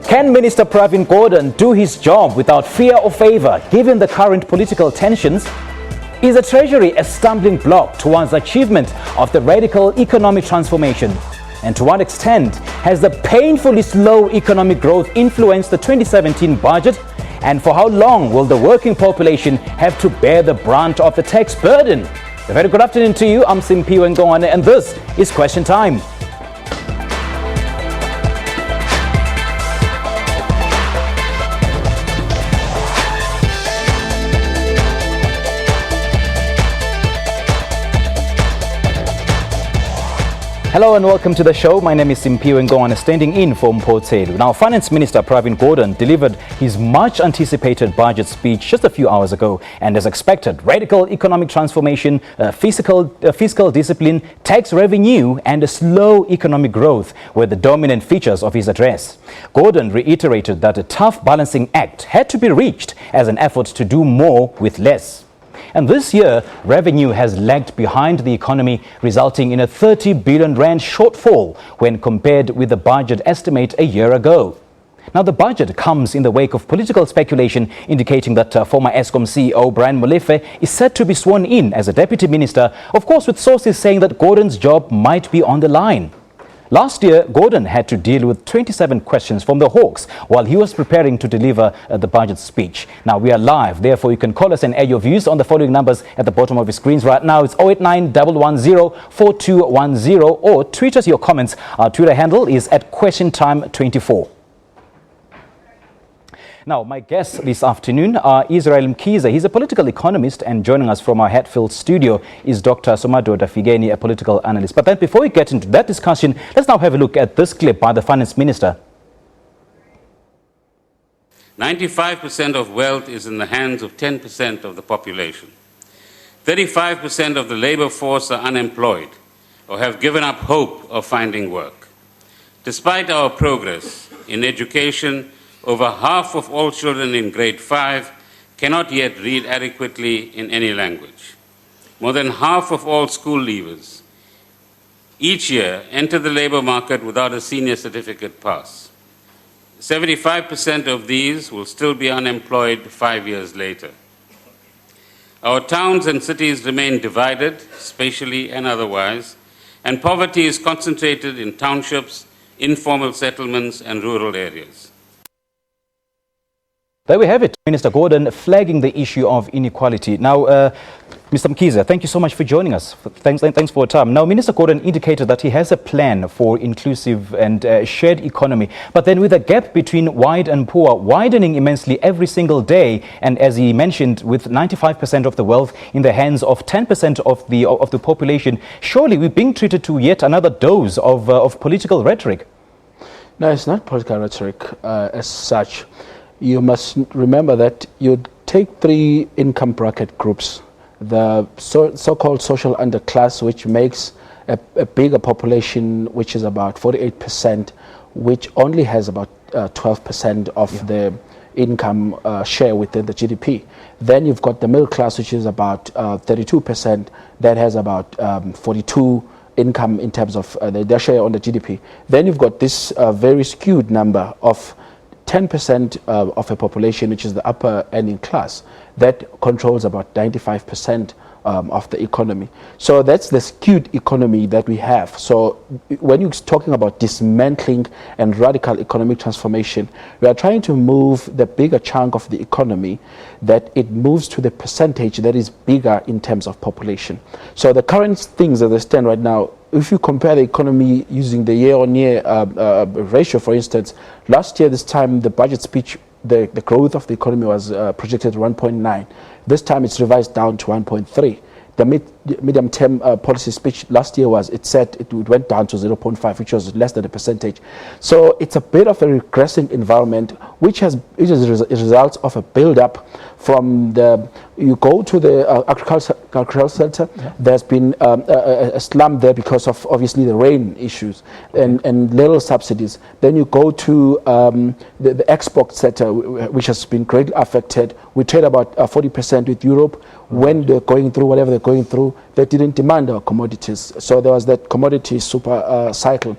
Can Minister Pravin Gordhan do his job without fear or favor, given the current political tensions? Is the Treasury a stumbling block towards achievement of the radical economic transformation? And to what extent has the painfully slow economic growth influenced the 2017 budget? And for how long will the working population have to bear the brunt of the tax burden? A very good afternoon to you. I'm Simphiwe Ngongwane, and this is Question Time. Hello and welcome to the show. My name is Simphiwe Ngongwane, standing in for Mphothelu. Now, Finance Minister Pravin Gordhan delivered his much anticipated budget speech just a few hours ago, and as expected, radical economic transformation, fiscal discipline, tax revenue and a slow economic growth were the dominant features of his address. Gordhan reiterated that a tough balancing act had to be reached as an effort to do more with less. And this year, revenue has lagged behind the economy, resulting in a 30 billion rand shortfall when compared with the budget estimate a year ago. Now, the budget comes in the wake of political speculation indicating that former Eskom CEO Brian Molefe is set to be sworn in as a deputy minister, of course with sources saying that Gordhan's job might be on the line. Last year, Gordhan had to deal with 27 questions from the Hawks while he was preparing to deliver the budget speech. Now, we are live, therefore you can call us and air your views on the following numbers at the bottom of your screens right now. It's 089 110 4210 or tweet us your comments. Our Twitter handle is @QuestionTime24. Now, my guests this afternoon are Israel Mkhize. He's a political economist, and joining us from our Hatfield studio is Dr. Somadoda Figeni, a political analyst. But then before we get into that discussion, let's now have a look at this clip by the Finance Minister. 95% of wealth is in the hands of 10% of the population. 35% of the labor force are unemployed or have given up hope of finding work. Despite our progress in education, over half of all children in grade 5 cannot yet read adequately in any language. More than half of all school leavers each year enter the labor market without a senior certificate pass. 75% of these will still be unemployed 5 years later. Our towns and cities remain divided, spatially and otherwise, and poverty is concentrated in townships, informal settlements, and rural areas. There we have it, Minister Gordhan flagging the issue of inequality. Now, Mr. Mkhize, thank you so much for joining us. Thanks for your time. Now, Minister Gordhan indicated that he has a plan for inclusive and shared economy, but then with the gap between wide and poor widening immensely every single day, and as he mentioned, with 95% of the wealth in the hands of 10% of the population, surely we're being treated to yet another dose of political rhetoric. No, it's not political rhetoric as such. You must remember that you take three income bracket groups, the so-called social underclass, which makes a bigger population, which is about 48%, which only has about 12% of the income share within the GDP. Then you've got the middle class, which is about 32%, that has about 42 income in terms of their share on the GDP. Then you've got this very skewed number of 10% of a population, which is the upper earning class, that controls about 95% of the economy. So that's the skewed economy that we have. So when you're talking about dismantling and radical economic transformation, we are trying to move the bigger chunk of the economy, that it moves to the percentage that is bigger in terms of population. So the current things as they stand right now, if you compare the economy using the year-on-year ratio, for instance, last year, this time, the budget speech, the growth of the economy was projected 1.9. This time it's revised down to 1.3. The medium-term policy speech last year it said it went down to 0.5, which was less than a percentage. So it's a bit of a regressing environment, which is a result of a build-up from you go to the agricultural sector. Yeah. There's been a slump there because of obviously the rain issues and little subsidies. Then you go to the export sector, which has been greatly affected. We trade about 40% with Europe. When they're going through whatever they're going through, they didn't demand our commodities. So there was that commodity super cycle.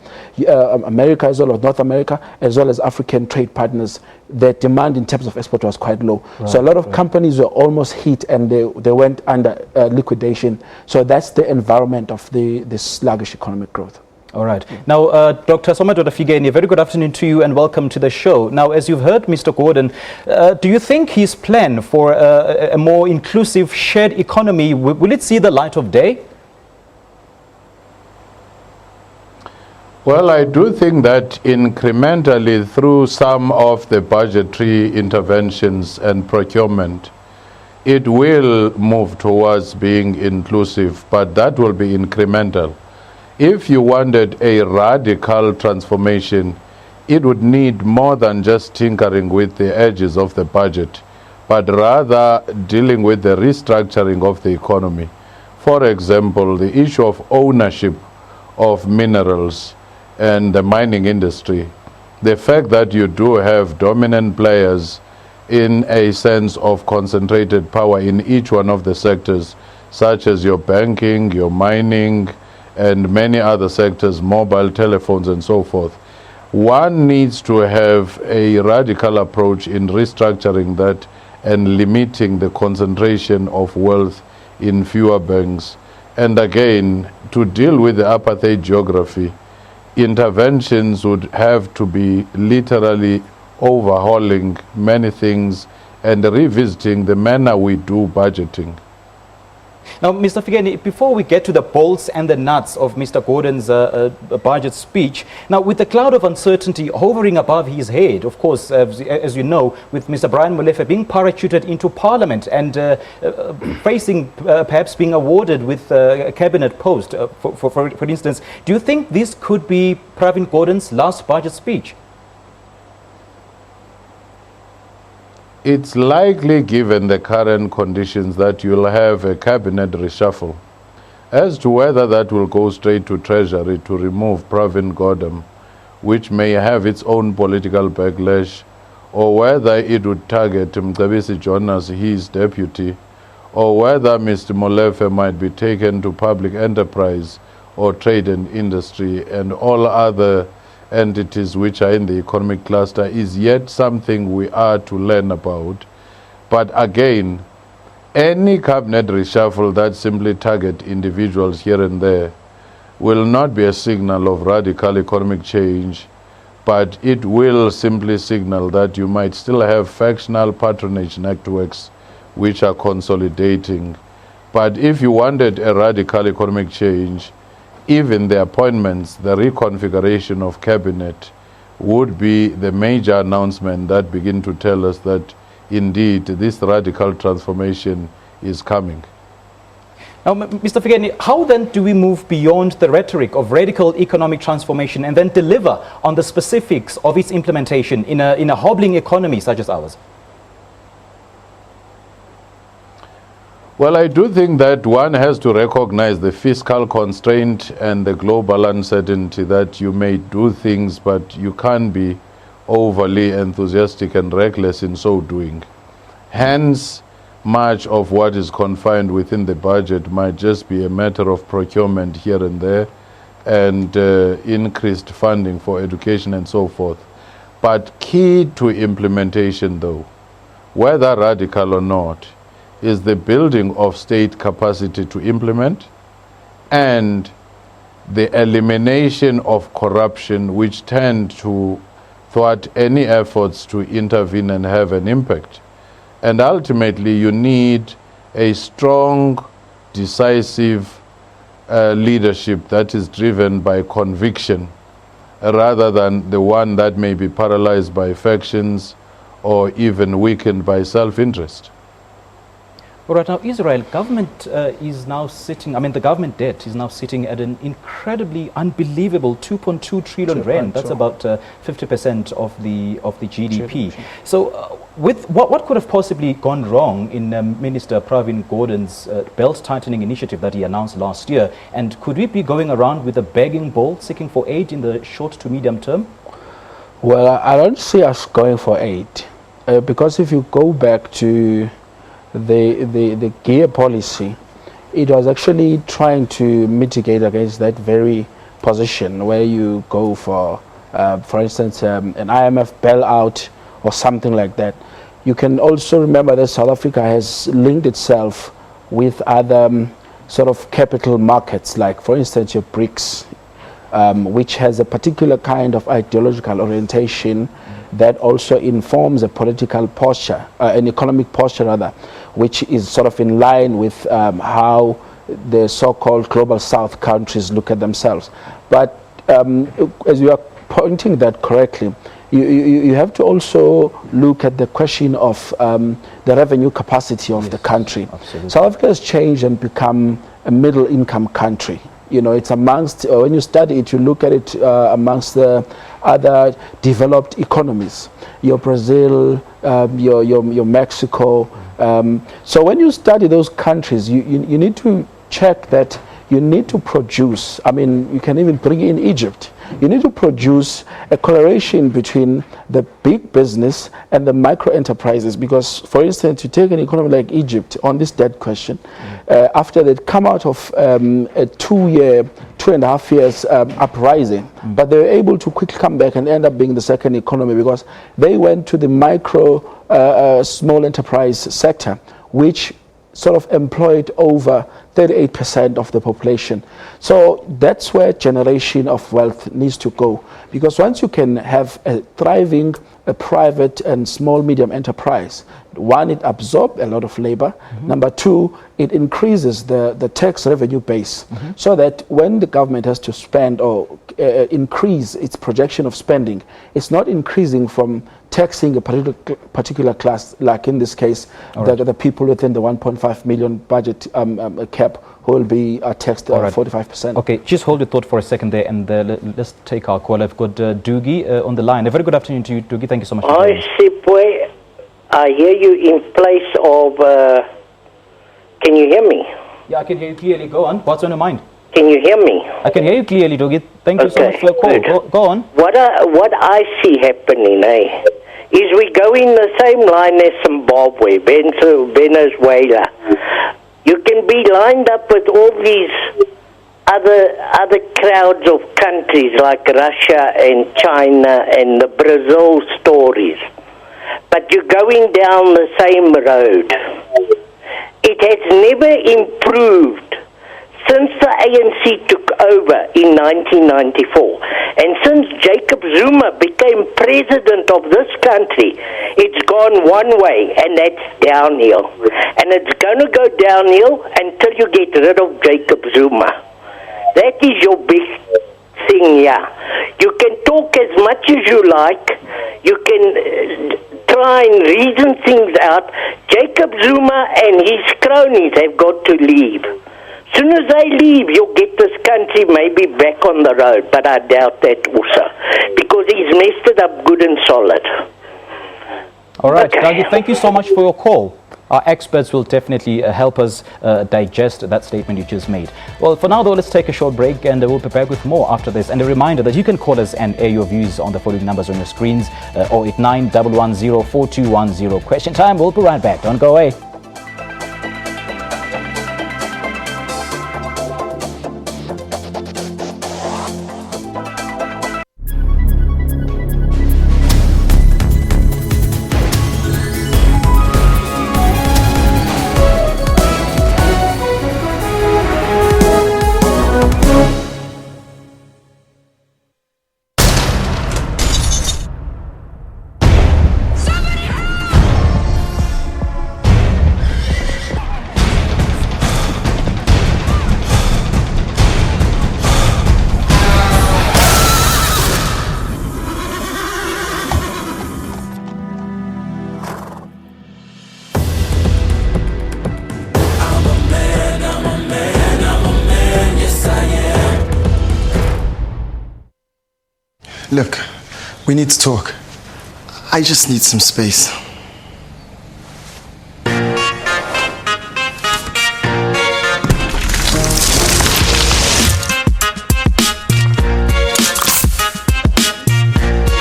America, as well as North America, as well as African trade partners, their demand in terms of export was quite low. Right, so a lot of companies were almost hit, and they went under liquidation. So that's the environment of the sluggish economic growth. All right. Now, Dr. Somadoda Figeni, very good afternoon to you and welcome to the show. Now, as you've heard Mr. Gordhan, do you think his plan for a more inclusive shared economy, will it see the light of day? Well, I do think that incrementally through some of the budgetary interventions and procurement, it will move towards being inclusive, but that will be incremental. If you wanted a radical transformation, it would need more than just tinkering with the edges of the budget, but rather dealing with the restructuring of the economy. For example, the issue of ownership of minerals and the mining industry. The fact that you do have dominant players in a sense of concentrated power in each one of the sectors, such as your banking, your mining, and many other sectors, mobile telephones and so forth. One needs to have a radical approach in restructuring that and limiting the concentration of wealth in fewer banks. And again, to deal with the apartheid geography, interventions would have to be literally overhauling many things and revisiting the manner we do budgeting. Now, Mr. Figeni, before we get to the bolts and the nuts of Mr. Gordhan's budget speech, now with the cloud of uncertainty hovering above his head, of course, as you know, with Mr. Brian Molefe being parachuted into Parliament and facing perhaps being awarded with a cabinet post, for instance, do you think this could be Pravin Gordhan's last budget speech? It's likely, given the current conditions, that you'll have a cabinet reshuffle. As to whether that will go straight to Treasury to remove Pravin Gordhan, which may have its own political backlash, or whether it would target Mcebisi John as his deputy, or whether Mr. Molefe might be taken to public enterprise or trade and industry and all other entities which are in the economic cluster, is yet something we are to learn about. But again, any cabinet reshuffle that simply target individuals here and there will not be a signal of radical economic change, but it will simply signal that you might still have factional patronage networks which are consolidating. But if you wanted a radical economic change, even the appointments, the reconfiguration of cabinet would be the major announcement that begin to tell us that indeed this radical transformation is coming. Now, Mr. Figeni, how then do we move beyond the rhetoric of radical economic transformation and then deliver on the specifics of its implementation in a hobbling economy such as ours? Well, I do think that one has to recognize the fiscal constraint and the global uncertainty, that you may do things, but you can't be overly enthusiastic and reckless in so doing. Hence, much of what is confined within the budget might just be a matter of procurement here and there and increased funding for education and so forth. But key to implementation, though, whether radical or not, is the building of state capacity to implement and the elimination of corruption, which tend to thwart any efforts to intervene and have an impact. And ultimately, you need a strong, decisive leadership that is driven by conviction, rather than the one that may be paralyzed by factions or even weakened by self-interest. All right, now Israel government is now sitting, the government debt is now sitting at an incredibly unbelievable 2.2 trillion rand. That's about 50% of the GDP. So with what could have possibly gone wrong in Minister Pravin Gordhan's belt tightening initiative that he announced last year? And could we be going around with a begging bowl seeking for aid in the short to medium term? Well, I don't see us going for aid because if you go back to the gear policy, it was actually trying to mitigate against that very position where you go for instance, an IMF bailout or something like that. You can also remember that South Africa has linked itself with other sort of capital markets, like for instance your BRICS, which has a particular kind of ideological orientation that also informs a political posture, an economic posture rather, which is sort of in line with how the so-called global South countries look at themselves. But as you are pointing that correctly, you have to also look at the question of the revenue capacity of the country. Absolutely. South Africa has changed and become a middle income country. You know, it's amongst, when you study it, you look at it amongst the other developed economies, your Brazil, your Mexico. So when you study those countries, you need to check that you need to produce, I mean, you can even bring in Egypt. You need to produce a correlation between the big business and the micro enterprises, because, for instance, you take an economy like Egypt on this debt question, after they'd come out of a 2.5 years uprising, but they were able to quickly come back and end up being the second economy because they went to the micro small enterprise sector, which sort of employed over 38% of the population. So that's where generation of wealth needs to go, because once you can have a thriving private and small medium enterprise, one, it absorbs a lot of labor. Number two, it increases the tax revenue base, so that when the government has to spend or increase its projection of spending, it's not increasing from taxing a particular class, like in this case, the people within the 1.5 million budget cap who will be taxed 45%. Okay, just hold your thought for a second there, and let's take our call. I've got Doogie on the line. A very good afternoon to you, Doogie. Thank you so much. Hi, Sipwe. I hear you in place of... can you hear me? Yeah, I can hear you clearly. Go on. What's on your mind? Can you hear me? I can hear you clearly, Doogie. Thank you so much for your call. Go on. What I see happening, is we go in the same line as Zimbabwe, Venezuela. You can be lined up with all these other crowds of countries like Russia and China and the Brazil stories, but you're going down the same road. It has never improved since the ANC took over in 1994, and since Jacob Zuma became president of this country, it's gone one way, and that's downhill. And it's going to go downhill until you get rid of Jacob Zuma. That is your best thing, yeah. You can talk as much as you like. You can try and reason things out. Jacob Zuma and his cronies have got to leave. As soon as they leave, you'll get this country maybe back on the road, but I doubt that also, because he's messed it up good and solid. All right, Doogie, thank you so much for your call. Our experts will definitely help us digest that statement you just made. Well, for now, though, let's take a short break, and we'll be back with more after this. And a reminder that you can call us and air your views on the following numbers on your screens: 089 110 4210. Question time. We'll be right back. Don't go away. Look, we need to talk. I just need some space.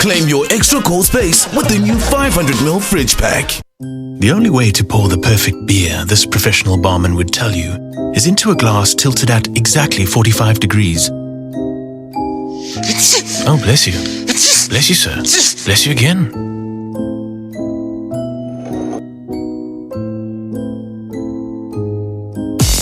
Claim your extra cold space with the new 500ml fridge pack. The only way to pour the perfect beer, this professional barman would tell you, is into a glass tilted at exactly 45 degrees. Oh, bless you. Bless you, sir. Bless you again.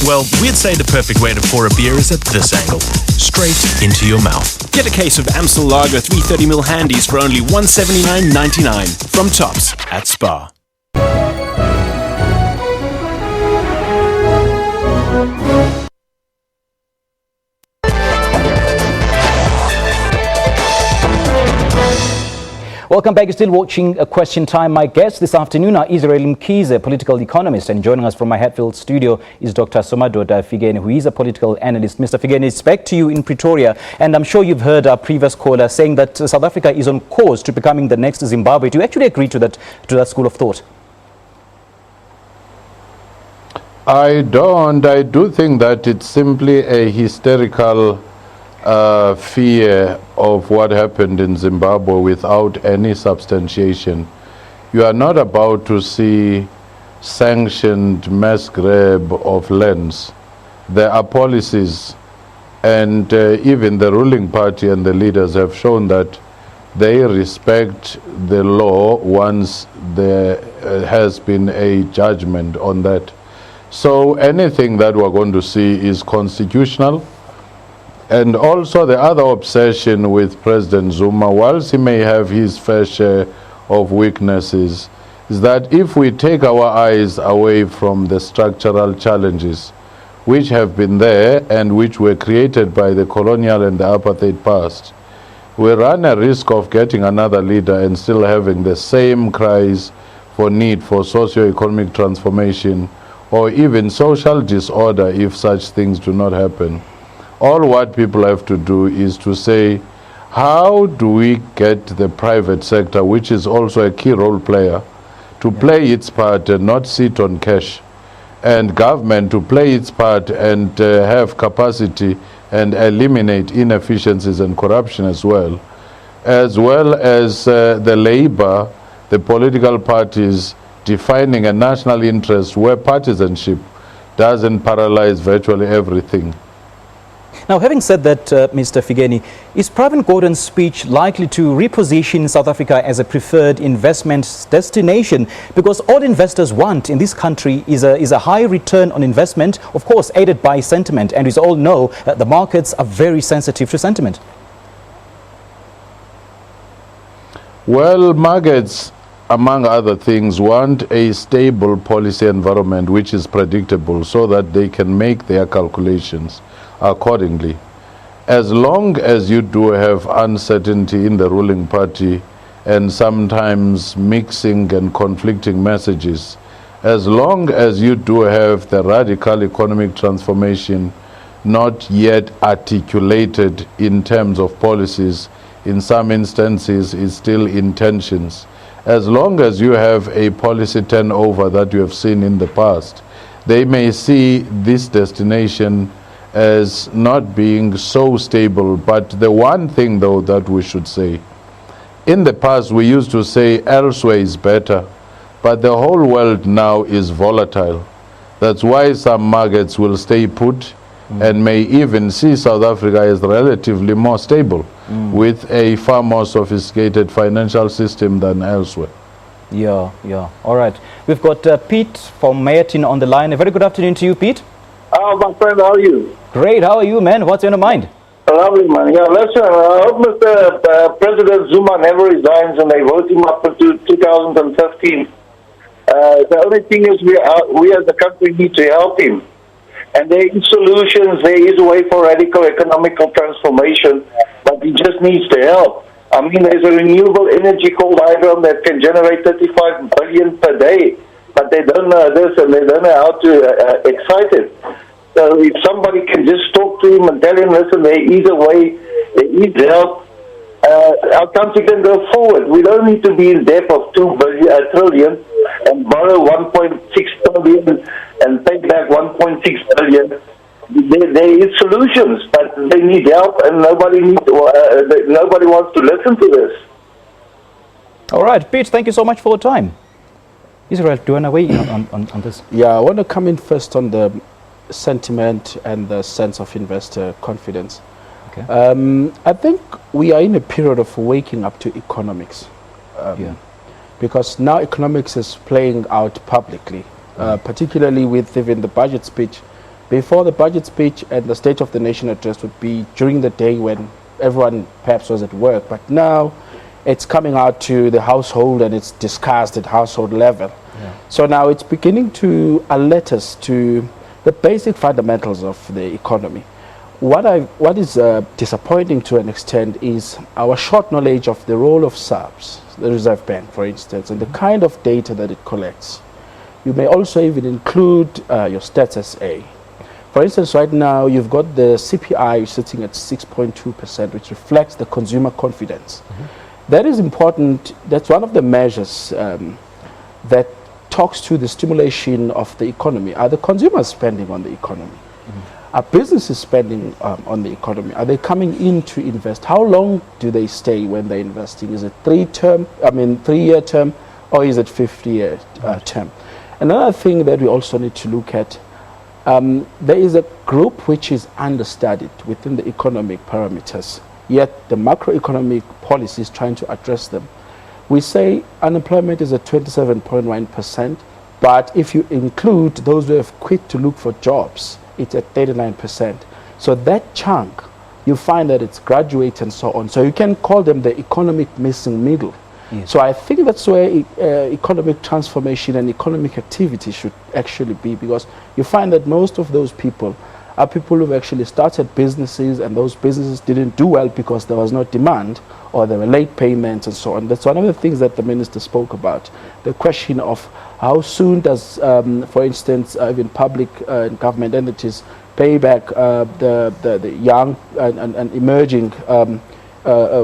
Well, we'd say the perfect way to pour a beer is at this angle, straight into your mouth. Get a case of Amstel Lager 330ml handies for only $179.99 from Tops at Spar. Welcome back. You're still watching A Question Time. My guests this afternoon are Israel Mkhize, a political economist, and joining us from my Hatfield studio is Dr. Somadoda Figeni, who is a political analyst. Mr. Figeni, it's back to you in Pretoria, and I'm sure you've heard our previous caller saying that South Africa is on course to becoming the next Zimbabwe. Do you actually agree to that school of thought? I don't. I do think that it's simply a hysterical fear of what happened in Zimbabwe without any substantiation. You are not about to see sanctioned mass grab of lands. There are policies, and even the ruling party and the leaders have shown that they respect the law once there has been a judgment on that. So anything that we're going to see is constitutional. And also the other obsession with President Zuma, whilst he may have his fair share of weaknesses, is that if we take our eyes away from the structural challenges which have been there and which were created by the colonial and the apartheid past, we run a risk of getting another leader and still having the same cries for need for socio-economic transformation or even social disorder if such things do not happen. All what people have to do is to say, how do we get the private sector, which is also a key role player, to play its part and not sit on cash, and government to play its part and have capacity and eliminate inefficiencies and corruption as well as the labor, the political parties defining a national interest where partisanship doesn't paralyze virtually everything. Now, having said that, Mr. Figeni, is Pravin Gordhan's speech likely to reposition South Africa as a preferred investment destination? Because all investors want in this country is a high return on investment, of course, aided by sentiment. And we all know that the markets are very sensitive to sentiment. Well, markets, among other things, want a stable policy environment which is predictable so that they can make their calculations accordingly. As long as you do have uncertainty in the ruling party and sometimes mixing and conflicting messages, as long as you do have the radical economic transformation not yet articulated in terms of policies, in some instances it's still intentions, as long as you have a policy turnover that you have seen in the past, they may see this destination as not being so stable. But the one thing, though, that we should say, in the past we used to say elsewhere is better, but the whole world now is volatile. That's why some markets will stay put and may even see South Africa as relatively more stable with a far more sophisticated financial system than elsewhere. Yeah. All right. We've got Pete from Meyatin on the line. A very good afternoon to you, Pete. Oh, my friend, how are you? Great. How are you, man? What's on your mind? Lovely, man. Yeah, listen, I hope Mr. President Zuma never resigns and they vote him up into 2015. The only thing is we as a country need to help him. And there is solutions, there is a way for radical economical transformation, but he just needs to help. I mean, there's a renewable energy called hydro that can generate 35 billion per day, but they don't know this and they don't know how to excite it. So if somebody can just talk to him and tell him, listen, there is a way, there is help, our country can go forward. We don't need to be in debt of 2 trillion and borrow 1.6 billion and pay back 1.6 billion. There is solutions, but they need help, and nobody wants to listen to this. All right, Pete, thank you so much for your time. Israel, do you want to weigh in on this? Yeah, I want to come in first on the sentiment and the sense of investor confidence. Okay. I think we are in a period of waking up to economics. Because now economics is playing out publicly, particularly with even the budget speech. Before the budget speech and the State of the Nation address would be during the day when everyone perhaps was at work, but now it's coming out to the household and it's discussed at household level. So now it's beginning to alert us to the basic fundamentals of the economy. What is disappointing to an extent is our short knowledge of the role of SABC, the Reserve Bank, for instance, and the kind of data that it collects. You may also even include your Stats SA. For instance, right now you've got the CPI sitting at 6.2%, which reflects the consumer confidence. That is important. That's one of the measures that talks to the stimulation of the economy. Are the consumers spending on the economy? Are businesses spending on the economy? Are they coming in to invest? How long do they stay when they're investing? Is it 3-year term, or is it 50-year term? Another thing that we also need to look at, there is a group which is understudied within the economic parameters, yet the macroeconomic policy is trying to address them. We say unemployment is at 27.1%, but if you include those who have quit to look for jobs, it's at 39%. So that chunk, you find that it's graduate and so on. So you can call them the economic missing middle. So I think that's where economic transformation and economic activity should actually be, because you find that most of those people are people who've actually started businesses, and those businesses didn't do well because there was no demand or there were late payments and so on. That's one of the things that the minister spoke about, the question of how soon does, for instance, even public and government entities pay back the young and emerging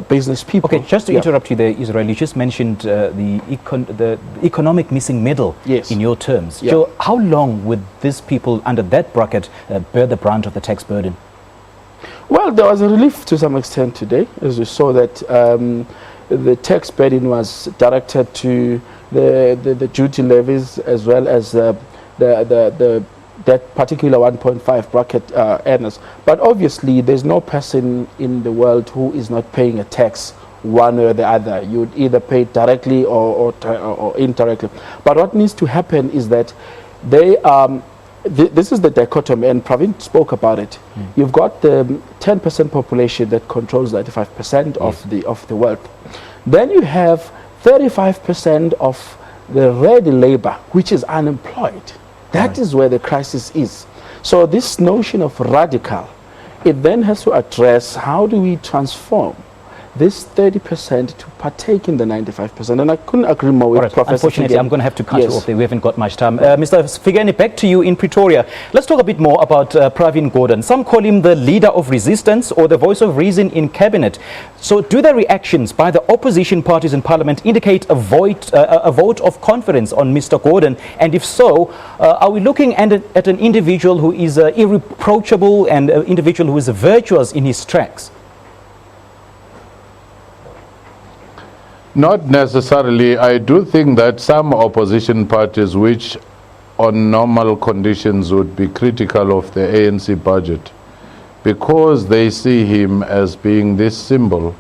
business people. Okay, just to interrupt you there, Israel, you just mentioned the economic missing middle in your terms. So how long would these people under that bracket bear the brunt of the tax burden? Well, there was a relief to some extent today, as we saw that the tax burden was directed to the duty levies as well as that particular 1.5 bracket earners. But obviously there's no person in the world who is not paying a tax one way or the other. You would either pay it directly or indirectly. But what needs to happen is that they this is the dichotomy, and Pravin spoke about it. You've got the 10% population that controls 95% of the wealth. Then you have 35% of the ready labor, which is unemployed. That is where the crisis is. So this notion of radical, it then has to address how do we transform this 30% to partake in the 95%. And I couldn't agree more with Professor Unfortunately, Figeni. I'm going to have to cut you off there. We haven't got much time. Mr. Figeni, back to you in Pretoria. Let's talk a bit more about Pravin Gordhan. Some call him the leader of resistance or the voice of reason in cabinet. So do the reactions by the opposition parties in parliament indicate a vote of confidence on Mr. Gordhan? And if so, are we looking at an individual who is irreproachable and an individual who is virtuous in his tracks? Not necessarily. I do think that some opposition parties, which on normal conditions would be critical of the ANC budget, because they see him as being this symbol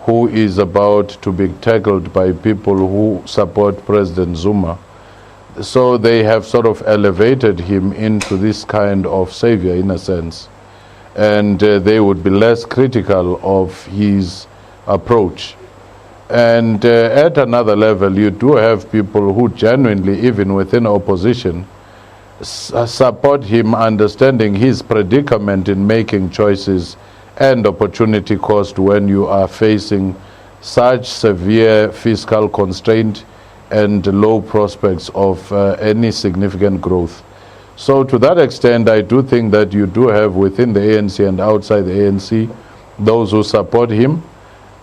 who is about to be tackled by people who support President Zuma. So they have sort of elevated him into this kind of savior in a sense. And they would be less critical of his approach. And at another level, you do have people who genuinely, even within opposition, support him, understanding his predicament in making choices and opportunity cost when you are facing such severe fiscal constraint and low prospects of any significant growth. So to that extent, I do think that you do have within the ANC and outside the ANC those who support him,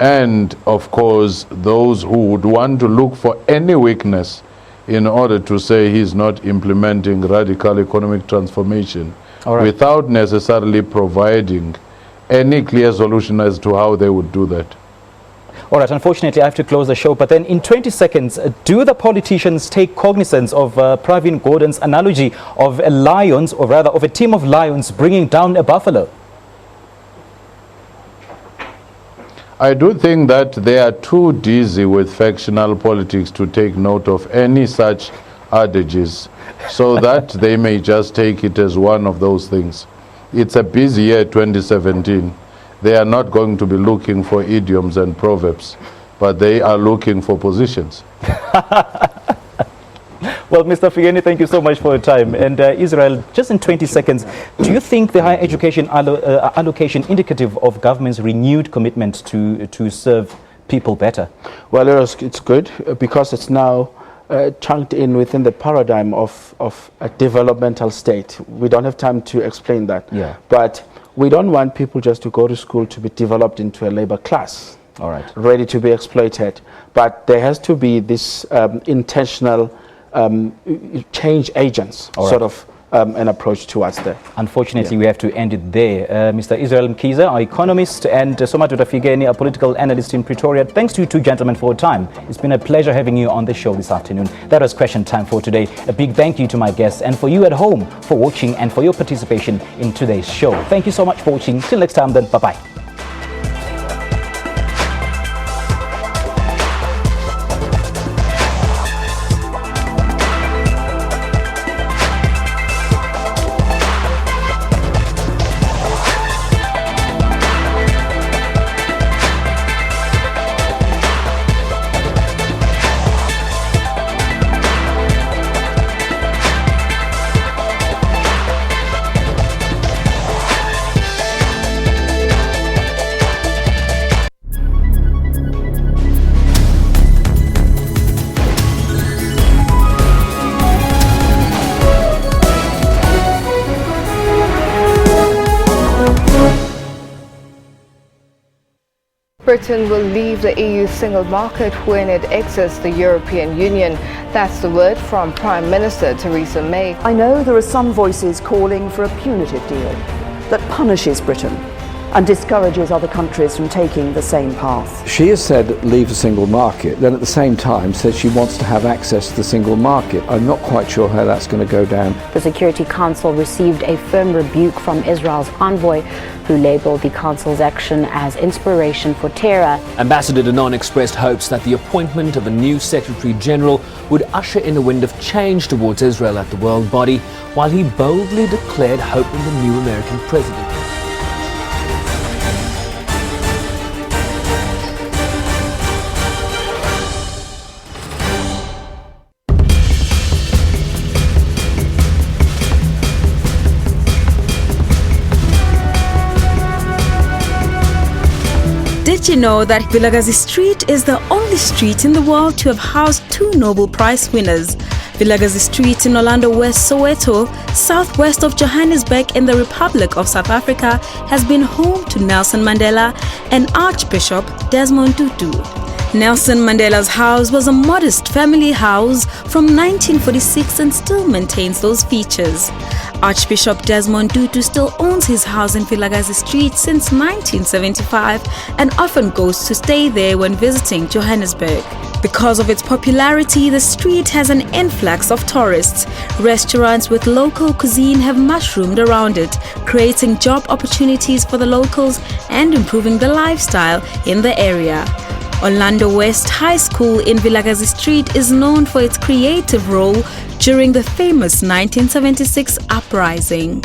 and of course those who would want to look for any weakness in order to say he's not implementing radical economic transformation without necessarily providing any clear solution as to how they would do that. All right, unfortunately, I have to close the show. But then in 20 seconds, do the politicians take cognizance of Pravin Gordhan's analogy of a lions, or rather of a team of lions bringing down a buffalo? I do think that they are too dizzy with factional politics to take note of any such adages, so that they may just take it as one of those things. It's a busy year, 2017. They are not going to be looking for idioms and proverbs, but they are looking for positions. Well, Mr. Figeni, thank you so much for your time. And Israel, just in 20 seconds, do you think the higher education allocation indicative of government's renewed commitment to serve people better? Well, it's good because it's now chunked in within the paradigm of a developmental state. We don't have time to explain that. Yeah. But we don't want people just to go to school to be developed into a labor class. All right. Ready to be exploited. But there has to be this intentional change agents, All right. sort of an approach towards that. Unfortunately, we have to end it there. Mr. Israel Mkhize, our economist, and Somadoda Figeni, a political analyst in Pretoria. Thanks to you two gentlemen for your time. It's been a pleasure having you on the show this afternoon. That was Question Time for today. A big thank you to my guests and for you at home for watching and for your participation in today's show. Thank you so much for watching. Till next time then, bye-bye. Britain will leave the EU single market when it exits the European Union. That's the word from Prime Minister Theresa May. I know there are some voices calling for a punitive deal that punishes Britain and discourages other countries from taking the same path. She has said leave the single market, then at the same time says she wants to have access to the single market. I'm not quite sure how that's going to go down. The Security Council received a firm rebuke from Israel's envoy, who labelled the Council's action as inspiration for terror. Ambassador Danon expressed hopes that the appointment of a new Secretary General would usher in a wind of change towards Israel at the world body, while he boldly declared hope in the new American president. Did you know that Vilakazi Street is the only street in the world to have housed two Nobel Prize winners? Vilakazi Street in Orlando West, Soweto, southwest of Johannesburg in the Republic of South Africa, has been home to Nelson Mandela and Archbishop Desmond Tutu. Nelson Mandela's house was a modest family house from 1946 and still maintains those features. Archbishop Desmond Tutu still owns his house in Vilakazi Street since 1975 and often goes to stay there when visiting Johannesburg. Because of its popularity, the street has an influx of tourists. Restaurants with local cuisine have mushroomed around it, creating job opportunities for the locals and improving the lifestyle in the area. Orlando West High School in Vilakazi Street is known for its creative role during the famous 1976 uprising.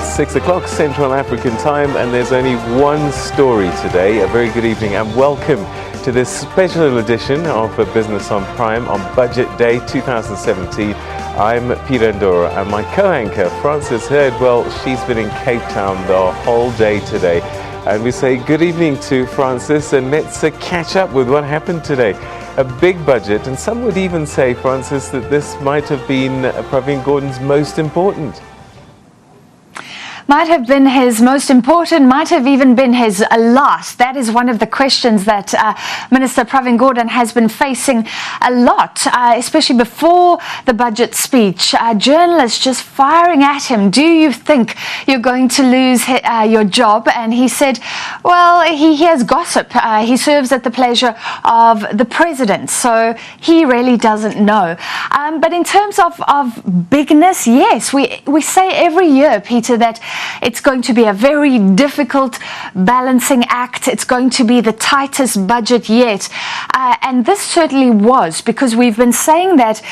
It's 6 o'clock Central African time, and there's only one story today. A very good evening and welcome to this special edition of Business on Prime on Budget Day 2017. I'm Peter Ndora, and my co-anchor Frances Hurd, well, she's been in Cape Town the whole day today. And we say good evening to Frances, and let's catch up with what happened today. A big budget, and some would even say, Frances, that this might have been Pravin Gordhan's most important. Might have been his most important, might have even been his last. That is one of the questions that Minister Pravin Gordhan has been facing a lot, especially before the budget speech. Journalists just firing at him. Do you think you're going to lose your job? And he said, well, he hears gossip. He serves at the pleasure of the president, so he really doesn't know. But in terms of bigness, yes, we say every year, Peter, that it's going to be a very difficult balancing act. It's going to be the tightest budget yet. And this certainly was, because we've been saying that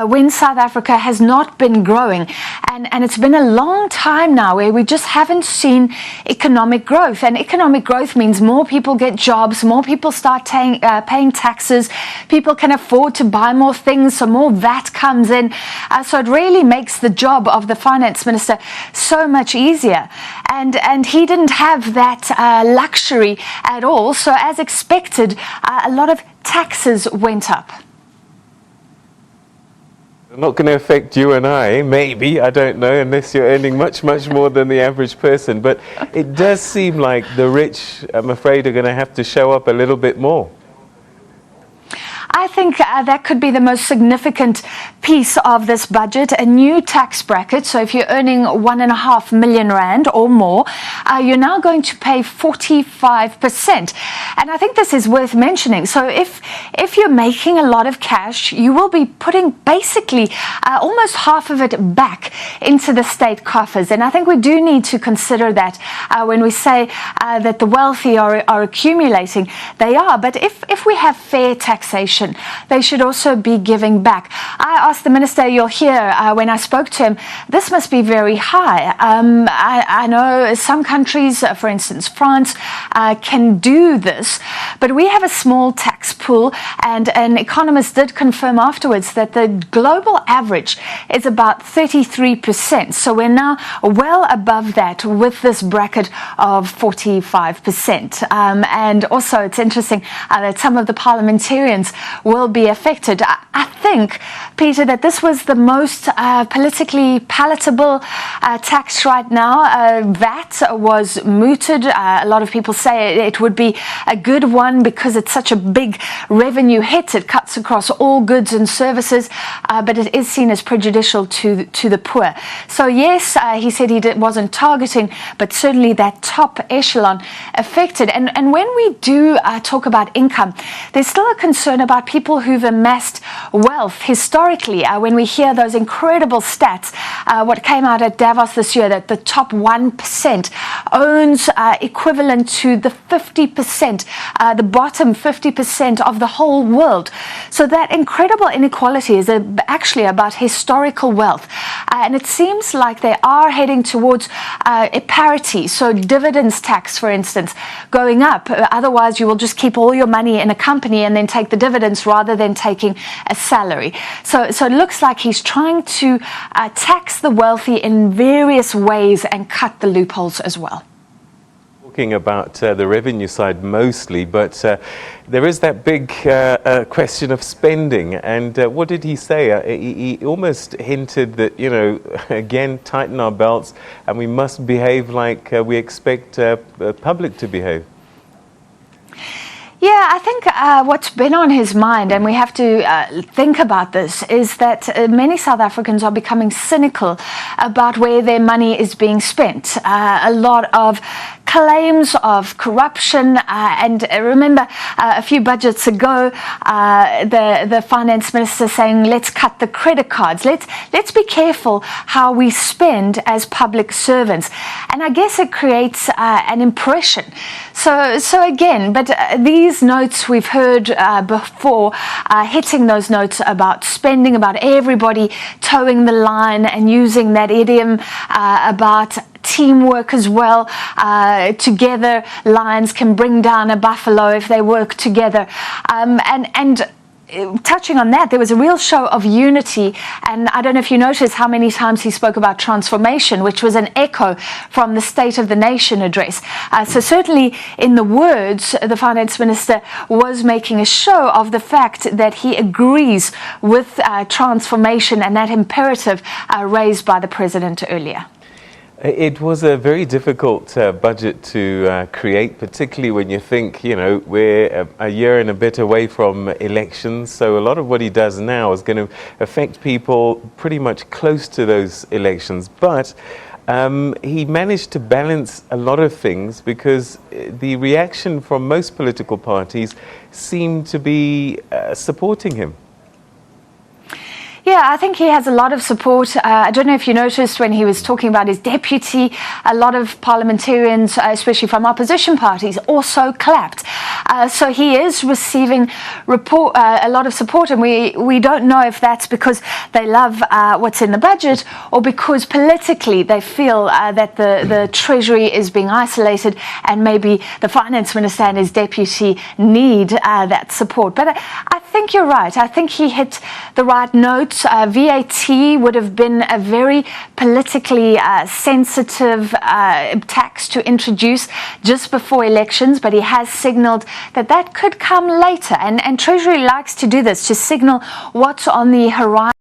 when South Africa has not been growing. And it's been a long time now where we just haven't seen economic growth. And economic growth means more people get jobs, more people start paying taxes, people can afford to buy more things, so more VAT comes in. So it really makes the job of the finance minister so much easier. And he didn't have that luxury at all. So as expected, a lot of taxes went up. Not going to affect you and I, maybe, I don't know, unless you're earning much, much more than the average person. But it does seem like the rich, I'm afraid, are going to have to show up a little bit more. I think that could be the most significant piece of this budget, a new tax bracket. So if you're earning 1.5 million rand or more, you're now going to pay 45%. And I think this is worth mentioning. So if you're making a lot of cash, you will be putting basically almost half of it back into the state coffers. And I think we do need to consider that when we say that the wealthy are accumulating. They are. But if we have fair taxation, they should also be giving back. I asked the minister, you'll hear when I spoke to him, this must be very high. I know some countries, for instance, France, can do this, but we have a small tax pool, and an economist did confirm afterwards that the global average is about 33%. So we're now well above that with this bracket of 45%. And also it's interesting that some of the parliamentarians will be affected. I think, Peter, that this was the most politically palatable tax right now. VAT was mooted. A lot of people say it would be a good one because it's such a big revenue hit. It cuts across all goods and services, but it is seen as prejudicial to the poor. So yes, he said he wasn't targeting, but certainly that top echelon affected. And when we do talk about income, there's still a concern about people who've amassed wealth historically. When we hear those incredible stats, what came out at Davos this year, that the top 1% owns equivalent to the 50%, the bottom 50% of the whole world. So that incredible inequality is actually about historical wealth. And it seems like they are heading towards a parity. So dividends tax, for instance, going up. Otherwise, you will just keep all your money in a company and then take the dividends rather than taking a salary. So it looks like he's trying to tax the wealthy in various ways and cut the loopholes as well. Talking about the revenue side mostly, but there is that big question of spending. And what did he say? He almost hinted that, again, tighten our belts and we must behave like we expect the public to behave. Yeah, I think what's been on his mind, and we have to think about this, is that many South Africans are becoming cynical about where their money is being spent. A lot of claims of corruption, and remember a few budgets ago, the finance minister saying, let's cut the credit cards. Let's be careful how we spend as public servants. And I guess it creates an impression. So again, but these notes we've heard before, hitting those notes about spending, about everybody towing the line and using that idiom about teamwork as well. Together, lions can bring down a buffalo if they work together. Touching on that, there was a real show of unity, and I don't know if you noticed how many times he spoke about transformation, which was an echo from the State of the Nation address. So certainly in the words, the Finance Minister was making a show of the fact that he agrees with transformation and that imperative raised by the President earlier. It was a very difficult budget to create, particularly when you think, we're a year and a bit away from elections. So a lot of what he does now is going to affect people pretty much close to those elections. But he managed to balance a lot of things because the reaction from most political parties seemed to be supporting him. Yeah, I think he has a lot of support. I don't know if you noticed when he was talking about his deputy, a lot of parliamentarians, especially from opposition parties, also clapped. So he is receiving a lot of support, and we don't know if that's because they love what's in the budget or because politically they feel that the Treasury is being isolated and maybe the Finance Minister and his deputy need that support. But I think you're right. I think he hit the right note. VAT would have been a very politically sensitive tax to introduce just before elections, but he has signalled that could come later. And Treasury likes to do this, to signal what's on the horizon.